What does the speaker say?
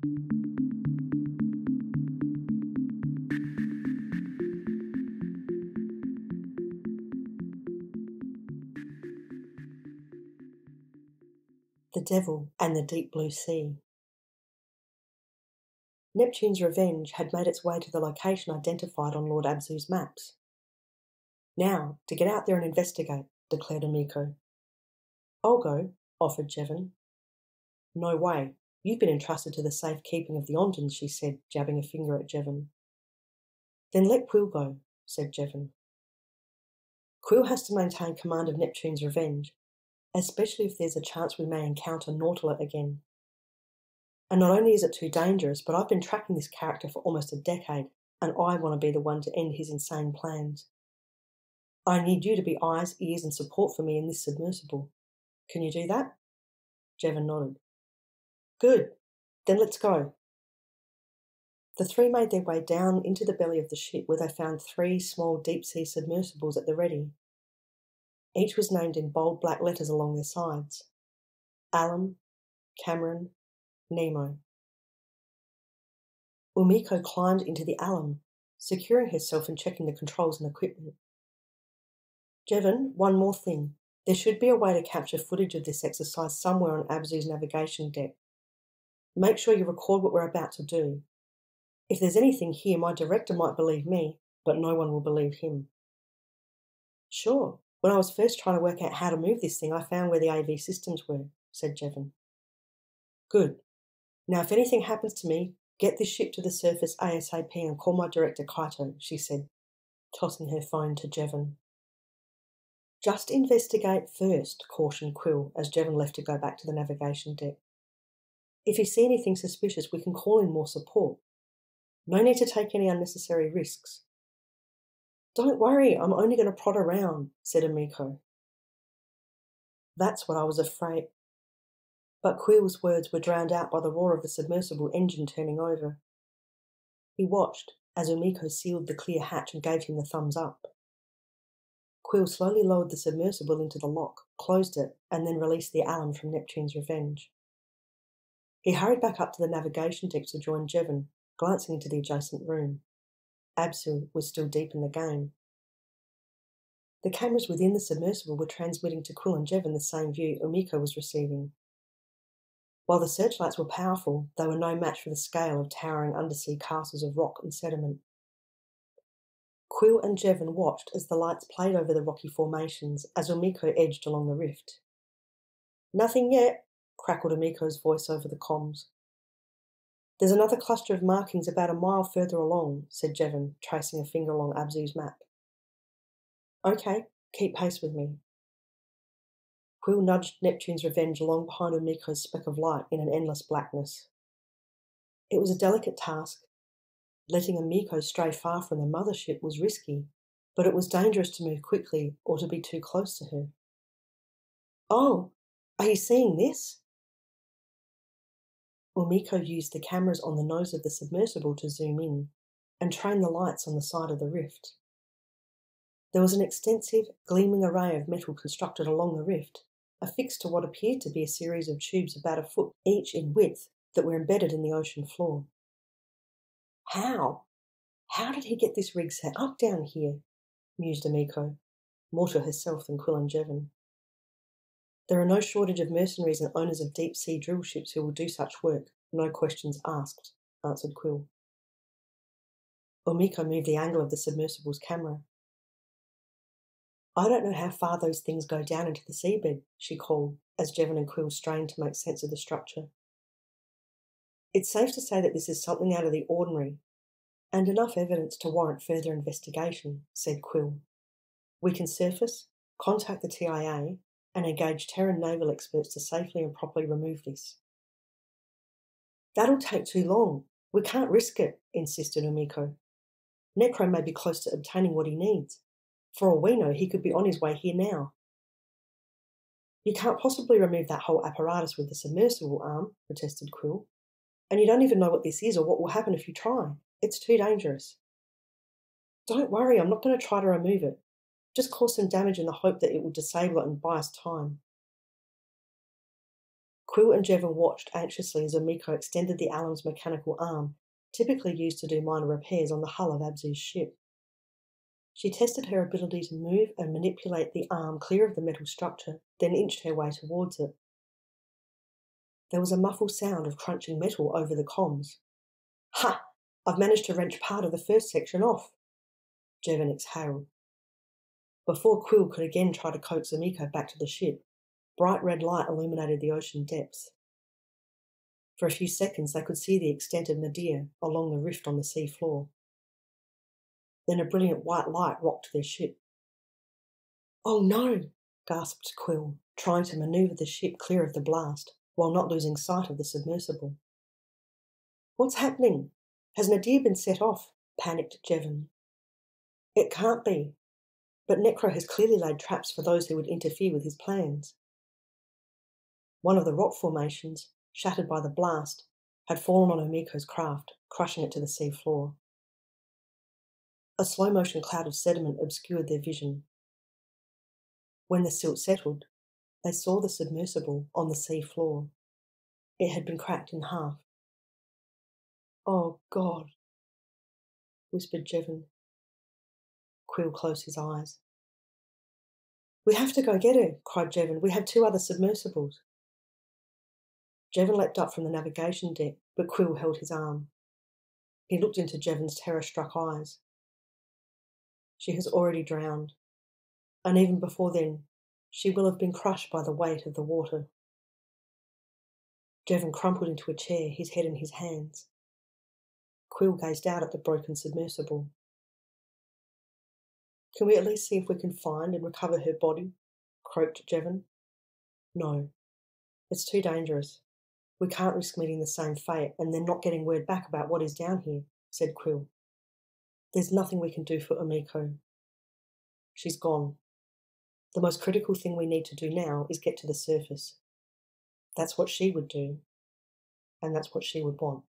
The Devil and the Deep Blue Sea. Neptune's Revenge had made its way to the location identified on Lord Abzu's maps. "Now, to get out there and investigate," declared Umiko. "I'll go," offered Jevon. "No way. You've been entrusted to the safe keeping of the Ondans," she said, jabbing a finger at Jevon. "Then let Quill go," said Jevon. "Quill has to maintain command of Neptune's Revenge, especially if there's a chance we may encounter Nautilet again. And not only is it too dangerous, but I've been tracking this character for almost a decade, and I want to be the one to end his insane plans. I need you to be eyes, ears, and support for me in this submersible. Can you do that?" Jevon nodded. "Good. Then let's go." The three made their way down into the belly of the ship, where they found 3 small deep-sea submersibles at the ready. Each was named in bold black letters along their sides: Alum, Cameron, Nemo. Umiko climbed into the Alum, securing herself and checking the controls and equipment. "Jevon, one more thing. There should be a way to capture footage of this exercise somewhere on Abzu's navigation deck. Make sure you record what we're about to do. If there's anything here, my director might believe me, but no one will believe him." "Sure. When I was first trying to work out how to move this thing, I found where the AV systems were," said Jevon. "Good. Now, if anything happens to me, get this ship to the surface ASAP and call my director Kaito," she said, tossing her phone to Jevon. "Just investigate first," cautioned Quill as Jevon left to go back to the navigation deck. "If you see anything suspicious, we can call in more support. No need to take any unnecessary risks." "Don't worry, I'm only going to prod around," said Umiko. "That's what I was afraid." But Quill's words were drowned out by the roar of the submersible engine turning over. He watched as Umiko sealed the clear hatch and gave him the thumbs up. Quill slowly lowered the submersible into the lock, closed it, and then released the Alum from Neptune's Revenge. He hurried back up to the navigation deck to join Jevon, glancing into the adjacent room. Abzu was still deep in the game. The cameras within the submersible were transmitting to Quill and Jevon the same view Umiko was receiving. While the searchlights were powerful, they were no match for the scale of towering undersea castles of rock and sediment. Quill and Jevon watched as the lights played over the rocky formations as Umiko edged along the rift. "Nothing yet," crackled Umiko's voice over the comms. "There's another cluster of markings about a mile further along," said Jevon, tracing a finger along Abzu's map. "Okay, keep pace with me." Quill nudged Neptune's Revenge along behind Umiko's speck of light in an endless blackness. It was a delicate task. Letting Umiko stray far from the mothership was risky, but it was dangerous to move quickly or to be too close to her. "Oh, are you seeing this?" Umiko used the cameras on the nose of the submersible to zoom in and train the lights on the side of the rift. There was an extensive, gleaming array of metal constructed along the rift, affixed to what appeared to be a series of tubes about a foot each in width that were embedded in the ocean floor. "How? How did he get this rig set up down here?" mused Umiko, more to herself than Quill and Jevon. "There are no shortage of mercenaries and owners of deep-sea drill ships who will do such work, no questions asked," answered Quill. Umiko moved the angle of the submersible's camera. "I don't know how far those things go down into the seabed," she called, as Jevon and Quill strained to make sense of the structure. "It's safe to say that this is something out of the ordinary, and enough evidence to warrant further investigation," said Quill. "We can surface, contact the TIA, and engage Terran naval experts to safely and properly remove this." "That'll take too long. We can't risk it," insisted Umiko. "Necro may be close to obtaining what he needs. For all we know, he could be on his way here now." "You can't possibly remove that whole apparatus with the submersible arm," protested Quill. "And you don't even know what this is or what will happen if you try. It's too dangerous." "Don't worry, I'm not going to try to remove it. Just cause some damage in the hope that it will disable it and buy us time." Quill and Jevon watched anxiously as Umiko extended the Alam's mechanical arm, typically used to do minor repairs on the hull of Abzu's ship. She tested her ability to move and manipulate the arm clear of the metal structure, then inched her way towards it. There was a muffled sound of crunching metal over the comms. Ha! I've managed to wrench part of the first section off, Jevon exhaled. Before Quill could again try to coax Umiko back to the ship, bright red light illuminated the ocean depths. For a few seconds they could see the extent of Nadir along the rift on the sea floor. Then a brilliant white light rocked their ship. "Oh no!" gasped Quill, trying to manoeuvre the ship clear of the blast, while not losing sight of the submersible. "What's happening? Has Nadir been set off?" panicked Jevon. "It can't be, but Necro has clearly laid traps for those who would interfere with his plans." One of the rock formations, shattered by the blast, had fallen on Umiko's craft, crushing it to the sea floor. A slow-motion cloud of sediment obscured their vision. When the silt settled, they saw the submersible on the sea floor. It had been cracked in half. "Oh, God," whispered Jevon. Quill closed his eyes. "We have to go get her," cried Jevon. "We have 2 other submersibles." Jevon leapt up from the navigation deck, but Quill held his arm. He looked into Jevon's terror-struck eyes. "She has already drowned, and even before then, she will have been crushed by the weight of the water." Jevon crumpled into a chair, his head in his hands. Quill gazed out at the broken submersible. "Can we at least see if we can find and recover her body?" croaked Jevon. "No. It's too dangerous. We can't risk meeting the same fate and then not getting word back about what is down here," said Quill. "There's nothing we can do for Umiko. She's gone. The most critical thing we need to do now is get to the surface. That's what she would do, and that's what she would want."